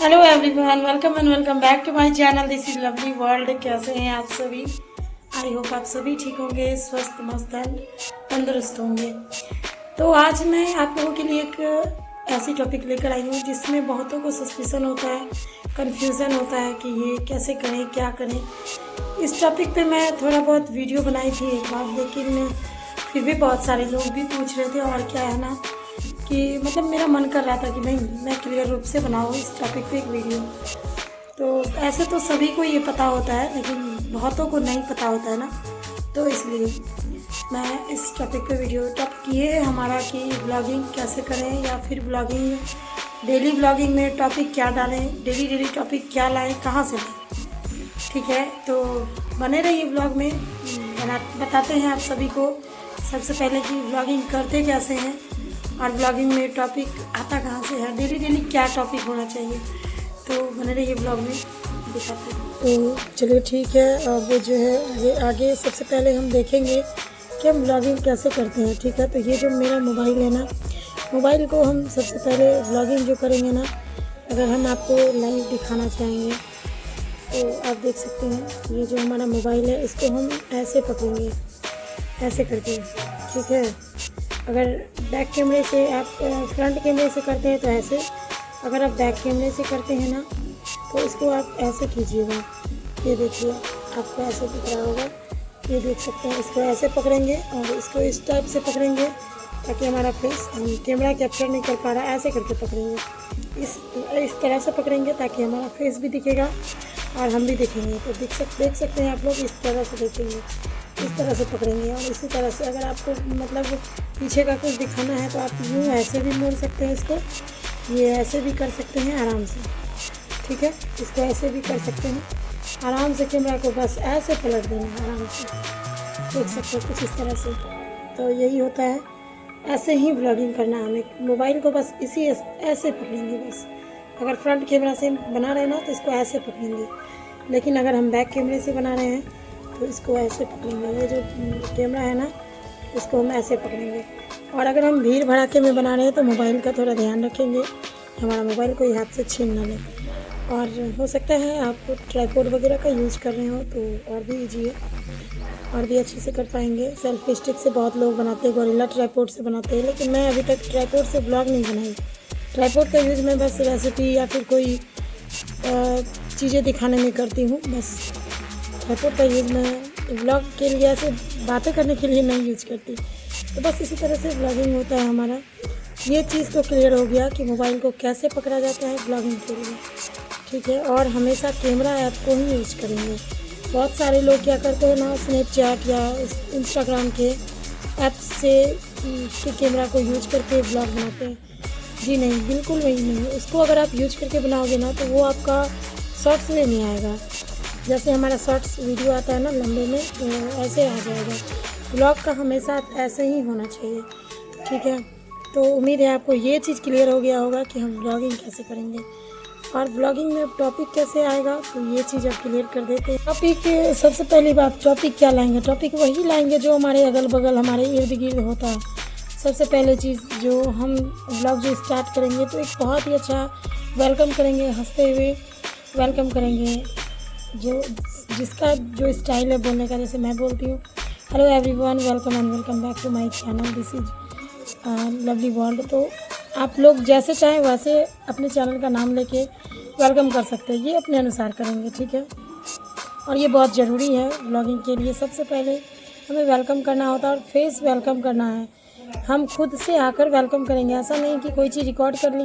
Hello everyone, welcome and welcome back to my channel. This is Lovely World. कैसे हैं आप सभी? I hope आप सभी ठीक होंगे, स्वस्थ मस्त एंड तंदुरुस्त होंगे। तो आज मैं आप लोगों के लिए एक ऐसी टॉपिक लेकर आई हूँ जिसमें बहुतों को सस्पिशन होता है, कन्फ्यूज़न होता है कि ये कैसे करें, क्या करें। इस टॉपिक पे मैं थोड़ा बहुत वीडियो बनाई थी एक बार, लेकिन फिर भी बहुत सारे लोग भी पूछ रहे थे। और क्या है ना कि मतलब मेरा मन कर रहा था कि नहीं, मैं क्लियर रूप से बनाऊँ इस टॉपिक पे एक वीडियो। तो ऐसे तो सभी को ये पता होता है, लेकिन बहुतों को नहीं पता होता है ना, तो इसलिए मैं इस टॉपिक पे वीडियो टॉपिक ये है हमारा कि ब्लॉगिंग कैसे करें, या फिर ब्लॉगिंग डेली ब्लॉगिंग में टॉपिक क्या डालें, डेली टॉपिक क्या लाएं, कहाँ से लाएं। ठीक है, तो बने रहिए ब्लॉग में। बताते हैं आप सभी को सबसे पहले कि ब्लॉगिंग करते कैसे हैं और ब्लॉगिंग में टॉपिक आता कहाँ से है, डेली क्या टॉपिक होना चाहिए। तो बने रहिए ब्लॉग में, दिखाते हैं। तो चलिए ठीक है, अब जो है आगे सबसे पहले हम देखेंगे कि हम ब्लॉगिंग कैसे करते हैं। ठीक है, तो ये जो मेरा मोबाइल है ना, मोबाइल को हम सबसे पहले ब्लॉगिंग जो करेंगे ना, अगर हम आपको लाइव दिखाना चाहेंगे तो आप देख सकते हैं। ये जो हमारा मोबाइल है इसको हम ऐसे पकड़ेंगे, ऐसे करके। ठीक है, अगर बैक कैमरे से आप फ्रंट कैमरे से करते हैं तो ऐसे, अगर आप बैक कैमरे से करते हैं ना तो इसको आप ऐसे कीजिएगा। ये देखिए, आपको ऐसे दिख रहा होगा, ये देख सकते हैं। इसको ऐसे पकड़ेंगे और इसको इस टाइप से पकड़ेंगे ताकि हमारा फेस कैमरा कैप्चर नहीं कर पा रहा, ऐसे करके पकड़ेंगे। इस तरह से पकड़ेंगे ताकि हमारा फेस भी दिखेगा और हम भी दिखेंगे। तो देख सकते हैं आप लोग, इस तरह से देखेंगे, इस तरह से पकड़ेंगे। और इसी तरह से अगर आपको मतलब पीछे का कुछ दिखाना है तो आप यूँ ऐसे भी मोड़ सकते हैं इसको, ये ऐसे भी कर सकते हैं आराम से। ठीक है, इसको ऐसे भी कर सकते हैं आराम से। कैमरा को बस ऐसे पलट देना है आराम से, देख सकते हैं कुछ इस तरह से। तो यही होता है, ऐसे ही ब्लॉगिंग करना है हमें। मोबाइल को बस इसी ऐसे पकड़ेंगे बस। अगर फ्रंट कैमरा से बना रहे हैं ना तो इसको ऐसे पकड़ेंगे, लेकिन अगर हम बैक कैमरे से बना रहे हैं तो इसको ऐसे पकड़ेंगे। ये जो कैमरा है ना, इसको हम ऐसे पकड़ेंगे। और अगर हम भीड़ भड़ाके में बना रहे हैं तो मोबाइल का थोड़ा ध्यान रखेंगे, हमारा मोबाइल कोई हाथ से छीन ना ले। और हो सकता है आप ट्राइपॉड वगैरह का यूज़ कर रहे हो तो और भी ईजी है, और भी अच्छे से कर पाएंगे। सेल्फी स्टिक से बहुत लोग बनाते हैं, गोरिल्ला ट्राइपॉड से बनाते हैं, लेकिन मैं अभी तक ट्राइपॉड से ब्लॉग नहीं बनाई। ट्राइपॉड का यूज़ मैं बस रेसिपी या फिर कोई चीज़ें दिखाने में करती हूँ बस। ट्राइपॉड का यूज़ मैं ब्लॉग के लिए, ऐसे बातें करने के लिए नहीं यूज करती। तो बस इसी तरह से ब्लॉगिंग होता है हमारा। ये चीज़ तो क्लियर हो गया कि मोबाइल को कैसे पकड़ा जाता है ब्लॉगिंग के लिए। ठीक है, और हमेशा कैमरा ऐप को ही यूज करेंगे। बहुत सारे लोग क्या करते हैं ना, स्नैपचैट या इंस्टाग्राम के ऐप से के कैमरा को यूज करके ब्लॉग बनाते हैं। जी नहीं, बिल्कुल वही नहीं। उसको अगर आप यूज करके बनाओगे ना तो वो आपका शॉर्ट्स में नहीं आएगा। जैसे हमारा शॉर्ट्स वीडियो आता है ना लंबे में, तो ऐसे आ जाएगा। ब्लॉग का हमेशा ऐसे ही होना चाहिए। ठीक है, तो उम्मीद है आपको ये चीज़ क्लियर हो गया होगा कि हम ब्लॉगिंग कैसे करेंगे और ब्लॉगिंग में टॉपिक कैसे आएगा। तो ये चीज़ आप क्लियर कर देते हैं। टॉपिक, सबसे पहली बात, टॉपिक क्या लाएंगे? टॉपिक वही लाएंगे जो हमारे अगल बगल, हमारे इर्द गिर्द होता है। सबसे पहले चीज़ जो हम ब्लॉग जो स्टार्ट करेंगे तो एक बहुत ही अच्छा वेलकम करेंगे, हंसते हुए वेलकम करेंगे। जो जिसका जो स्टाइल है बोलने का, जैसे मैं बोलती हूँ, hello everyone, welcome and welcome back to my channel, this is Lovely World. तो आप लोग जैसे चाहें वैसे अपने चैनल का नाम लेके वेलकम कर सकते हैं, ये अपने अनुसार करेंगे। ठीक है, और ये बहुत ज़रूरी है ब्लॉगिंग के लिए। सबसे पहले हमें वेलकम करना होता है और फेस वेलकम करना है। हम खुद से आकर वेलकम करेंगे, ऐसा नहीं कि कोई चीज़ रिकॉर्ड कर ली।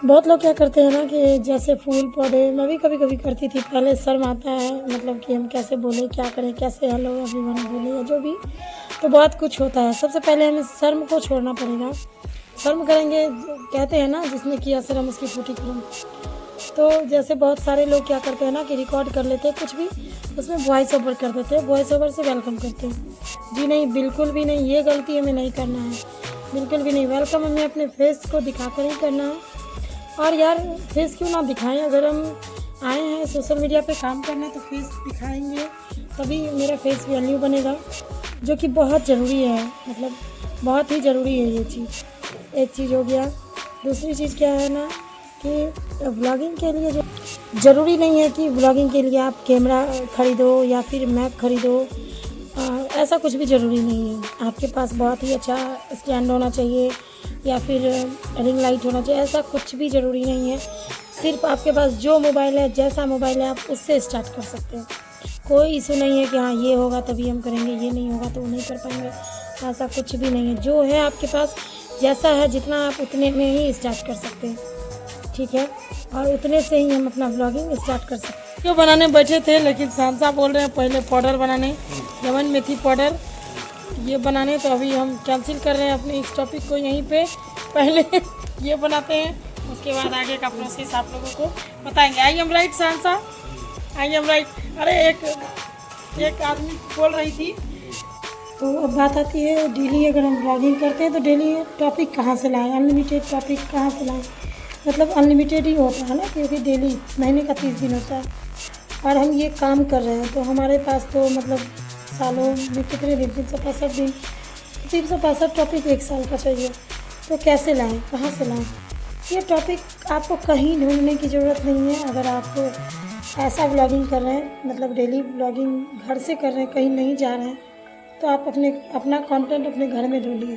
बहुत लोग क्या करते हैं ना कि जैसे फूल पौधे, मैं भी कभी कभी करती थी, पहले शर्म आता है मतलब कि हम कैसे बोलें, क्या करें, कैसे हेलो एवरीवन बोलें या जो भी। तो बहुत कुछ होता है। सबसे पहले हमें शर्म को छोड़ना पड़ेगा। शर्म करेंगे, कहते हैं ना, जिसने किया शर्म उसकी फूटी करम। तो जैसे बहुत सारे लोग क्या करते हैं ना कि रिकॉर्ड कर लेते हैं कुछ भी, उसमें वॉइस ओवर कर देते हैं, वॉइस ओवर से वेलकम करते हैं। जी नहीं, बिल्कुल भी नहीं, ये गलती हमें नहीं करना है, बिल्कुल भी नहीं। वेलकम हमें अपने फेस को दिखाकर ही करना है। और यार, फेस क्यों ना दिखाएं? अगर हम आए हैं सोशल मीडिया पे काम करने तो फेस दिखाएंगे, तभी मेरा फेस वैल्यू बनेगा, जो कि बहुत ज़रूरी है। मतलब बहुत ही ज़रूरी है ये चीज़। एक चीज़ हो गया। दूसरी चीज़ क्या है ना कि व्लॉगिंग के लिए जो ज़रूरी नहीं है कि व्लॉगिंग के लिए आप कैमरा ख़रीदो या फिर मैक ख़रीदो, ऐसा कुछ भी ज़रूरी नहीं है। आपके पास बहुत ही अच्छा स्टैंड होना चाहिए या फिर रिंग लाइट होना चाहिए, ऐसा कुछ भी ज़रूरी नहीं है। सिर्फ आपके पास जो मोबाइल है, जैसा मोबाइल है, आप उससे स्टार्ट कर सकते हैं। कोई इशू नहीं है कि हाँ ये होगा तभी हम करेंगे, ये नहीं होगा तो वो नहीं कर पाएंगे, ऐसा कुछ भी नहीं है। जो है आपके पास जैसा है, जितना आप उतने में ही स्टार्ट कर सकते हैं, ठीक है। और उतने से ही हम अपना व्लॉगिंग स्टार्ट कर सकते हैं। जो बनाने बैठे थे, लेकिन सांसा बोल रहे हैं पहले पाउडर बनाने, लेमन मेथी पाउडर ये बनाने, तो अभी हम कैंसिल कर रहे हैं अपने इस टॉपिक को यहीं पे। पहले ये बनाते हैं, उसके बाद आगे का प्रोसेस आप लोगों को बताएंगे। I am right Sansa, I am right. अरे एक आदमी बोल रही थी। तो अब बात आती है डेली अगर हम ब्लॉगिंग करते हैं तो डेली टॉपिक कहाँ से लाएं, अनलिमिटेड टॉपिक कहाँ से लाएं। मतलब अनलिमिटेड ही होता है ना, क्योंकि डेली महीने का 30 दिन होता है और हम ये काम कर रहे हैं, तो हमारे पास तो मतलब सालों में कितने दिन, 365 दिन, 365 टॉपिक एक साल का चाहिए। तो कैसे लाएं, कहाँ से लाएं? ये टॉपिक आपको कहीं ढूंढने की ज़रूरत नहीं है। अगर आप ऐसा ब्लॉगिंग कर रहे हैं, मतलब डेली ब्लॉगिंग घर से कर रहे हैं, कहीं नहीं जा रहे हैं, तो आप अपना कंटेंट अपने घर में ढूंढिए।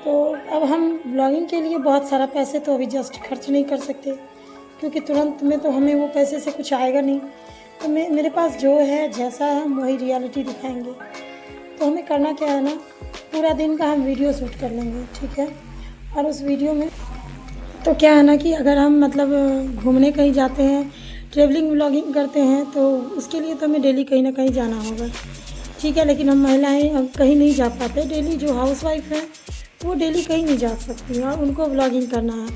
तो अब हम ब्लॉगिंग के लिए बहुत सारा पैसे तो अभी जस्ट खर्च नहीं कर सकते, क्योंकि तुरंत में तो हमें वो पैसे से कुछ आएगा नहीं। तो मेरे पास जो है, जैसा है, हम वही रियलिटी दिखाएंगे। तो हमें करना क्या है ना, पूरा दिन का हम वीडियो शूट कर लेंगे, ठीक है। और उस वीडियो में तो क्या है ना कि अगर हम मतलब घूमने कहीं जाते हैं, ट्रैवलिंग व्लॉगिंग करते हैं, तो उसके लिए तो हमें डेली कहीं ना कहीं जाना होगा, ठीक है। लेकिन हम महिलाएं कहीं नहीं जा पाते डेली। जो हाउसवाइफ है वो डेली कहीं नहीं जा सकती और उनको व्लॉगिंग करना है,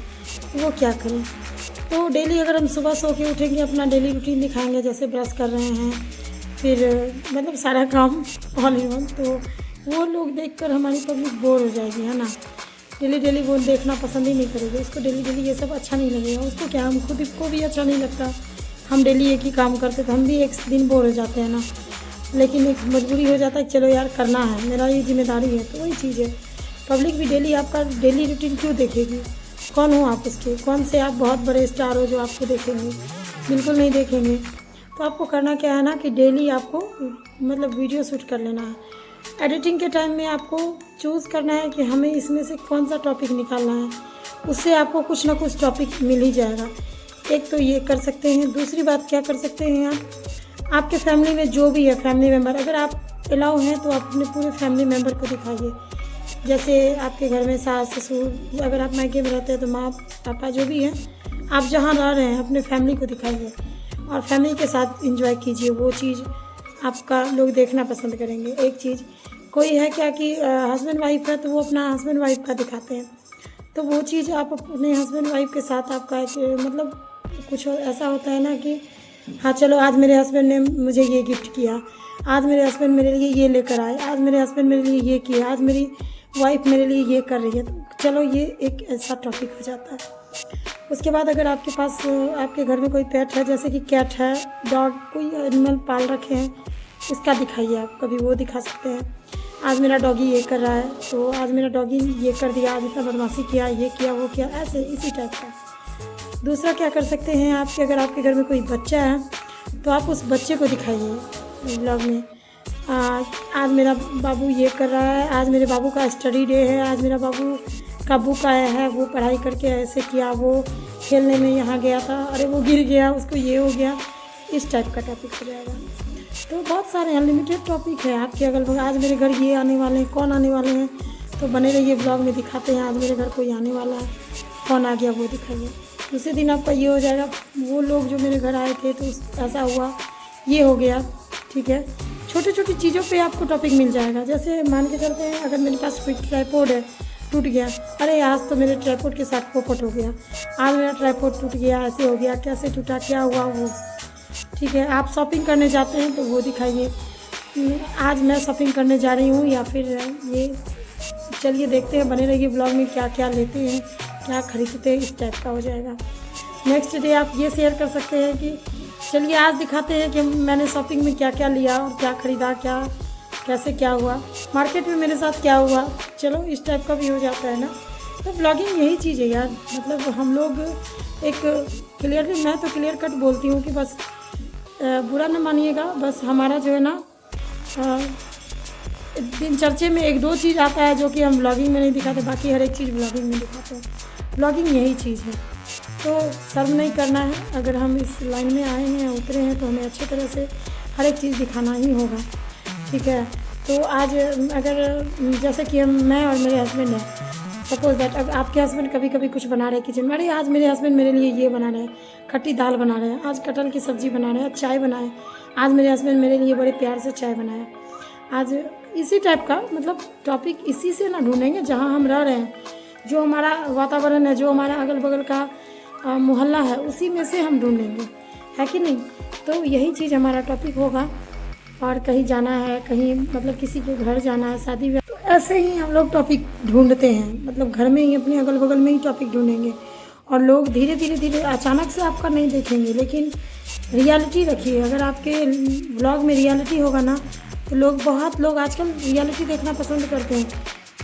तो वो क्या करें। तो डेली अगर हम सुबह सो के उठेंगे, अपना डेली रूटीन दिखाएंगे, जैसे ब्रश कर रहे हैं, फिर मतलब सारा काम ऑल इन वन, तो वो लोग देखकर हमारी पब्लिक बोर हो जाएगी, है ना। डेली वो देखना पसंद ही नहीं करेगी, उसको डेली ये सब अच्छा नहीं लगेगा। उसको क्या, हम खुद को भी अच्छा नहीं लगता। हम डेली एक ही काम करते तो हम भी एक दिन बोर हो जाते हैं ना। लेकिन एक मजबूरी हो जाता है, चलो यार करना है, मेरा ये जिम्मेदारी है। तो वही चीज़ है, पब्लिक भी डेली आपका डेली रूटीन क्यों देखेगी? कौन हो आप उसके? कौन से आप बहुत बड़े स्टार हो जो आपको देखेंगे? बिल्कुल नहीं देखेंगे। तो आपको करना क्या है ना कि डेली आपको मतलब वीडियो शूट कर लेना है। एडिटिंग के टाइम में आपको चूज़ करना है कि हमें इसमें से कौन सा टॉपिक निकालना है, उससे आपको कुछ ना कुछ टॉपिक मिल ही जाएगा। एक तो ये कर सकते हैं। दूसरी बात क्या कर सकते हैं आपके फैमिली में जो भी है फैमिली मेम्बर, अगर आप अलाउ हैं तो आप अपने पूरे फैमिली मेम्बर को दिखाइए। जैसे आपके घर में सास ससुर, अगर आप मायके में रहते हैं तो माँ पापा जो भी हैं, आप जहाँ रह रहे हैं अपने फैमिली को दिखाइए और फैमिली के साथ एंजॉय कीजिए। वो चीज़ आपका लोग देखना पसंद करेंगे। एक चीज़ कोई है क्या कि हस्बैंड वाइफ है तो वो अपना हस्बैंड वाइफ का दिखाते हैं, तो वो चीज़ आप अपने हस्बैंड वाइफ के साथ आपका एक मतलब कुछ ऐसा होता है ना कि हाँ चलो आज मेरे हस्बैंड ने मुझे ये गिफ्ट किया, आज मेरे हस्बैंड मेरे लिए ये लेकर आए, आज मेरे हस्बैंड मेरे लिए ये किया, आज मेरी वाइफ मेरे लिए ये कर रही है। तो चलो ये एक ऐसा टॉपिक हो जाता है। उसके बाद अगर आपके पास आपके घर में कोई पेट है, जैसे कि कैट है, डॉग, कोई एनिमल पाल रखे हैं, इसका दिखाइए। आप कभी वो दिखा सकते हैं, आज मेरा डॉगी ये कर रहा है तो आज मेरा डॉगी ये कर दिया, आज इतना बदमाशी किया, ये किया, वो किया, ऐसे इसी टाइप का। दूसरा क्या कर सकते हैं आपके, अगर आपके घर में कोई बच्चा है तो आप उस बच्चे को दिखाइए ब्लॉग में। आज मेरा बाबू ये कर रहा है, आज मेरे बाबू का स्टडी डे है, आज मेरा बाबू का बुक आया है, वो पढ़ाई करके ऐसे किया, वो खेलने में यहाँ गया था, अरे वो गिर गया, उसको ये हो गया। इस टाइप का टॉपिक हो जाएगा। तो बहुत सारे अनलिमिटेड टॉपिक है आपके अगल बगल। आज मेरे घर ये आने वाले हैं, कौन आने वाले हैं, तो बने रहिए ब्लॉग में दिखाते हैं। आज मेरे घर कोई आने वाला है, कौन आ गया वो दिखाइए। दूसरे दिन आपका ये हो जाएगा, वो लोग जो मेरे घर आए थे तो ऐसा हुआ, ये हो गया, ठीक है। छोटी छोटी चीज़ों पे आपको टॉपिक मिल जाएगा। जैसे मान के चलते हैं अगर मेरे पास कोई ट्राइपॉड है, टूट गया, अरे आज तो मेरे ट्राइपॉड के साथ पोपट हो गया, आज मेरा ट्राइपॉड टूट गया, ऐसे हो गया, कैसे टूटा, क्या हुआ वो, ठीक है। आप शॉपिंग करने जाते हैं तो वो दिखाइए, आज मैं शॉपिंग करने जा रही हूँ, या फिर ये चलिए देखते हैं, बने रहिए ब्लॉग में क्या क्या लेते हैं, क्या खरीदते हैं, इस टाइप का हो जाएगा। नेक्स्ट डे आप ये शेयर कर सकते हैं कि चलिए आज दिखाते हैं कि मैंने शॉपिंग में क्या क्या लिया और क्या ख़रीदा, क्या कैसे क्या हुआ, मार्केट में मेरे साथ क्या हुआ, चलो इस टाइप का भी हो जाता है ना। तो ब्लॉगिंग यही चीज़ है यार, मतलब हम लोग एक क्लियरली, मैं तो क्लियर कट बोलती हूँ कि बस बुरा न मानिएगा, बस हमारा जो है ना दिनचर्चे में एक दो चीज़ आता है जो कि हम ब्लॉगिंग में नहीं दिखाते, बाकी हर एक चीज़ ब्लॉगिंग में दिखाते हैं। ब्लॉगिंग यही चीज़ है, तो शर्म नहीं करना है। अगर हम इस लाइन में आए हैं, उतरे हैं, तो हमें अच्छी तरह से हर एक चीज़ दिखाना ही होगा, ठीक है। तो आज अगर जैसे कि मैं और मेरे हस्बैंड हैं, सपोज दैट अब आपके हस्बैंड कभी कभी कुछ बना रहे हैं किचन में, अरे आज मेरे हस्बैंड मेरे लिए ये बना रहे हैं, खट्टी दाल बना रहे हैं, आज कटहल की सब्ज़ी बना रहे हैं, चाय बनाए, आज मेरे हस्बैंड मेरे लिए बड़े प्यार से चाय बनाए। आज इसी टाइप का मतलब टॉपिक इसी से ना ढूंढेंगे, जहाँ हम रह रहे हैं, जो हमारा वातावरण है, जो हमारा अगल बगल का मोहल्ला है, उसी में से हम ढूंढेंगे, है कि नहीं। तो यही चीज़ हमारा टॉपिक होगा। और कहीं जाना है, कहीं मतलब किसी के घर जाना है, शादी ब्याह, तो ऐसे ही हम लोग टॉपिक ढूंढते हैं, मतलब घर में ही अपने अगल बगल में ही टॉपिक ढूंढेंगे। और लोग धीरे धीरे धीरे अचानक से आपका नहीं देखेंगे, लेकिन रियलिटी रखिए। अगर आपके व्लॉग में रियलिटी होगा ना, तो बहुत लोग आजकल रियलिटी देखना पसंद करते हैं।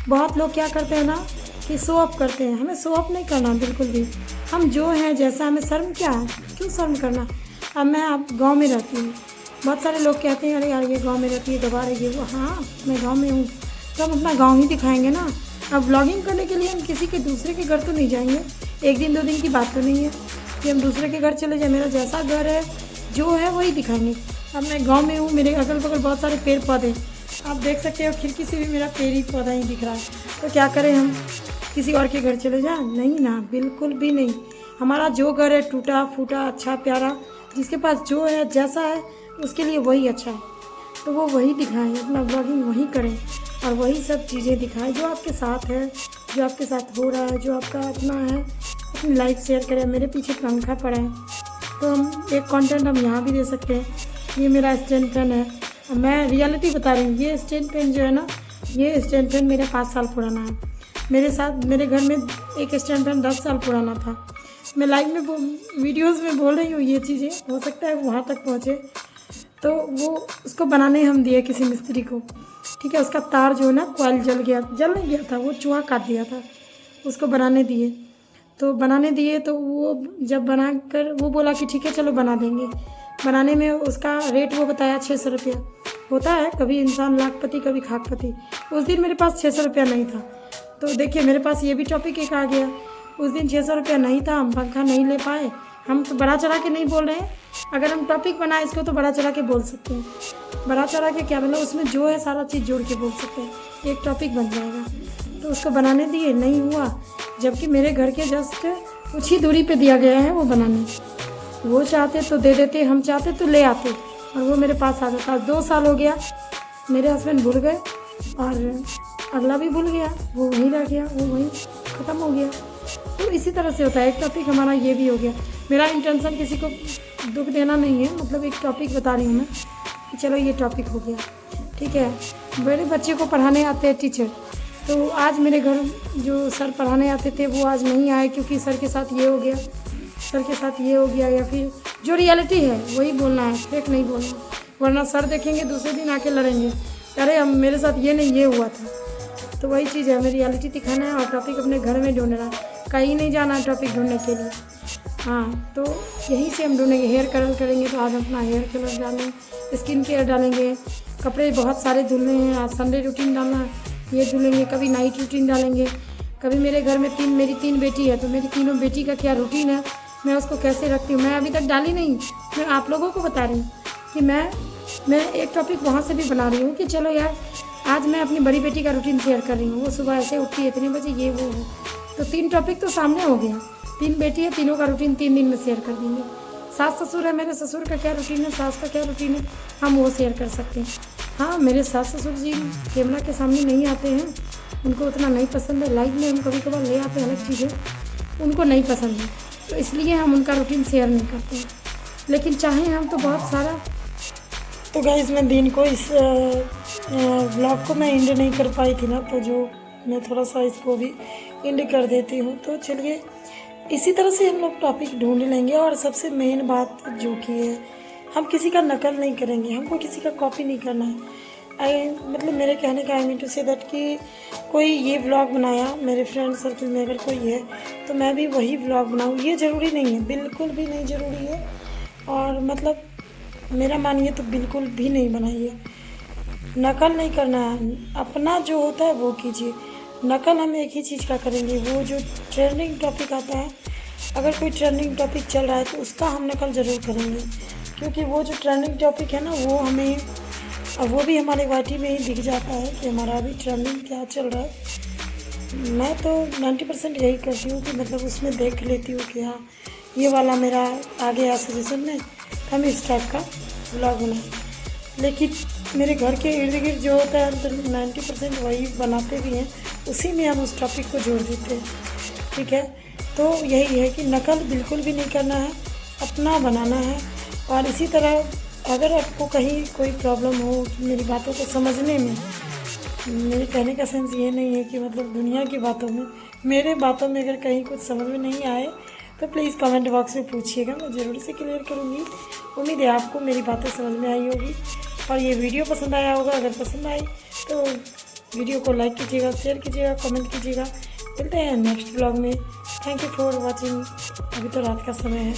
बहुत लोग क्या करते हैं ना कि शो अप करते हैं। हमें शो अप नहीं करना बिल्कुल भी, हम जो हैं जैसा, हमें शर्म क्या है, क्यों शर्म करना। अब मैं आप गांव में रहती हूँ, बहुत सारे लोग कहते हैं अरे यार ये गांव में रहती है, दबा रही है वो। हाँ, मैं गांव में हूँ, तो हम अपना गांव ही दिखाएंगे ना। अब व्लॉगिंग करने के लिए हम किसी के दूसरे के घर तो नहीं जाएंगे, एक दिन दो दिन की बात तो नहीं है कि हम दूसरे के घर चले जाए। मेरा जैसा घर है जो है वही दिखाएंगे। अब मैं गांव में हूँ, मेरे अगल बगल बहुत सारे पेड़ पौधे, आप देख सकते हो, खिड़की से भी मेरा पेड़ ही पौधा ही दिख रहा है। तो क्या करें हम, किसी और के घर चले जाएं? नहीं ना, बिल्कुल भी नहीं। हमारा जो घर है टूटा फूटा, अच्छा प्यारा, जिसके पास जो है जैसा है उसके लिए वही अच्छा है, तो वो वही दिखाएं, अपना ब्लॉगिंग वही करें और वही सब चीज़ें दिखाएं जो आपके साथ है, जो आपके साथ हो रहा है, जो आपका अपना है, अपनी लाइफ शेयर करें। मेरे पीछे पंखा पड़ा है, तो हम एक कंटेंट हम यहाँ भी दे सकते हैं। ये मेरा स्टैंड फैन है, मैं रियलिटी बता रही हूँ। ये स्टैंड फैन जो है ना, ये स्टैंड फैन मेरा 5 साल पुराना है। मेरे साथ मेरे घर में एक स्टैंड फैन 10 साल पुराना था। मैं लाइव में वीडियोज़ में बोल रही हूँ ये चीज़ें, हो सकता है वहाँ तक पहुँचे। तो वो उसको बनाने हम दिए किसी मिस्त्री को, ठीक है। उसका तार जो है ना कॉइल जल नहीं गया था, वो चूहा काट दिया था। उसको बनाने दिए, तो वो जब बनाकर वो बोला कि ठीक है चलो बना देंगे। बनाने में उसका रेट वो बताया 600 रुपया। होता है कभी इंसान लाखपति कभी खाकपति। उस दिन मेरे पास 600 रुपया नहीं था, तो देखिए मेरे पास ये भी टॉपिक एक आ गया। उस दिन 600 रुपया नहीं था, हम पंखा नहीं ले पाए। हम तो बड़ा चढ़ा के नहीं बोल रहे हैं, अगर हम टॉपिक बनाए इसको तो बड़ा चढ़ा के बोल सकते हैं। बड़ा चढ़ा के क्या मतलब, उसमें जो है सारा चीज़ जोड़ के बोल सकते हैं, एक टॉपिक बन जाएगा। तो उसको बनाने दिए, नहीं हुआ, जबकि मेरे घर के जस्ट कुछ ही दूरी पे दिया गया है वो बनाने। वो चाहते तो दे देते, हम चाहते तो ले आते, और वो मेरे पास आ जाता। 2 साल हो गया, मेरे हस्बैंड भूल गए और अगला भी भूल गया, वो वहीं रह गया, वो वहीं ख़त्म हो गया। तो इसी तरह से होता है। एक टॉपिक हमारा ये भी हो गया। मेरा इंटेंशन किसी को दुख देना नहीं है, मतलब एक टॉपिक बता रही हूँ मैं कि चलो ये टॉपिक हो गया, ठीक है। बड़े बच्चे को पढ़ाने आते हैं टीचर, तो आज मेरे घर जो सर पढ़ाने आते थे वो आज नहीं आए, क्योंकि सर के साथ ये हो गया, सर के साथ ये हो गया। या फिर जो रियलिटी है वही बोलना है, फेक नहीं बोलना, वरना सर देखेंगे दूसरे दिन आके लड़ेंगे, अरे हम मेरे साथ ये नहीं, ये हुआ था। तो वही चीज़ है, हमें रियलिटी दिखाना है और टॉपिक अपने घर में ढूंढना है, कहीं नहीं जाना है टॉपिक ढूंढने के लिए। हाँ, तो यहीं से हम ढूंढेंगे। हेयर कलर करेंगे तो आज अपना हेयर कलर डालें, स्किन केयर डालेंगे, कपड़े बहुत सारे धुलने हैं, आज संडे रूटीन डालना है, ये धुलेंगे, कभी नाइट रूटीन डालेंगे। कभी मेरे घर में मेरी 3 बेटी है, तो मेरी तीनों बेटी का क्या रूटीन है, मैं उसको कैसे रखती हूँ, मैं अभी तक डाली नहीं। मैं आप लोगों को बता रही हूँ कि मैं एक टॉपिक वहाँ से भी बना रही हूँ कि चलो यार आज मैं अपनी बड़ी बेटी का रूटीन शेयर कर रही हूँ। वो सुबह ऐसे उठती है, इतने बजे ये वो, तो 3 टॉपिक तो सामने हो गया। 3 बेटी है, तीनों का रूटीन 3 दिन में शेयर कर देंगे। सास ससुर है, मेरे ससुर का क्या रूटीन है, सास का क्या रूटीन है, हम वो शेयर कर सकते हैं। हाँ, मेरे सास ससुर जी कैमरा के सामने नहीं आते हैं, उनको उतना नहीं पसंद है। लाइव में हम कभी कभार ले आते हैं, अलग चीज़ें उनको नहीं पसंद है, तो इसलिए हम उनका रूटीन शेयर नहीं करते हैं। लेकिन चाहें हम तो बहुत सारा। तो गाइस मैं दिन को इस व्लॉग को मैं एंड नहीं कर पाई थी ना, तो जो मैं थोड़ा सा इसको भी एंड कर देती हूँ। तो चलिए इसी तरह से हम लोग टॉपिक ढूंढ लेंगे। और सबसे मेन बात जो कि है, हम किसी का नकल नहीं करेंगे, हमको किसी का कॉपी नहीं करना है। मतलब मेरे कहने का I mean to say that कि कोई ये व्लॉग बनाया, मेरे फ्रेंड सर्कल में अगर कोई है तो मैं भी वही व्लॉग बनाऊँ, ये ज़रूरी नहीं है, बिल्कुल भी नहीं ज़रूरी है। और मतलब मेरा मानिए तो बिल्कुल भी नहीं बनाइए, नकल नहीं करना है, अपना जो होता है वो कीजिए। नकल हम एक ही चीज़ का करेंगे, वो जो ट्रेंडिंग टॉपिक आता है, अगर कोई ट्रेंडिंग टॉपिक चल रहा है तो उसका हम नकल ज़रूर करेंगे, क्योंकि वो जो ट्रेंडिंग टॉपिक है ना वो हमें, अब वो भी हमारे वाटी में ही दिख जाता है कि हमारा अभी ट्रेंडिंग क्या चल रहा है। मैं तो 90% यही करती हूँ कि मतलब उसमें देख लेती हूँ कि हाँ ये वाला मेरा आ गया सजेशन में, हम इस टाइप का व्लॉग बनाएं। लेकिन मेरे घर के इर्द गिर्द जो होता है तो 90% वही बनाते भी हैं, उसी में हम उस टॉपिक को जोड़ देते हैं। ठीक है, तो यही है कि नकल बिल्कुल भी नहीं करना है, अपना बनाना है। और इसी तरह अगर आपको कहीं कोई प्रॉब्लम हो मेरी बातों को समझने में, मेरे कहने का सेंस ये नहीं है कि मतलब दुनिया की बातों में, मेरे बातों में अगर कहीं कुछ समझ में नहीं आए तो प्लीज़ कमेंट बॉक्स में पूछिएगा, मैं ज़रूर से क्लियर करूँगी। उम्मीद है आपको मेरी बातें समझ में आई होगी और ये वीडियो पसंद आया होगा। अगर पसंद आई तो वीडियो को लाइक कीजिएगा, शेयर कीजिएगा, कमेंट कीजिएगा। मिलते हैं नेक्स्ट ब्लॉग में। Thank you for watching. अभी तो रात का समय है,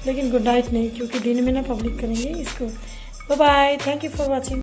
लेकिन गुड नाइट नहीं, क्योंकि दिन में ना पब्लिक करेंगे इसको। Bye bye, thank you for watching.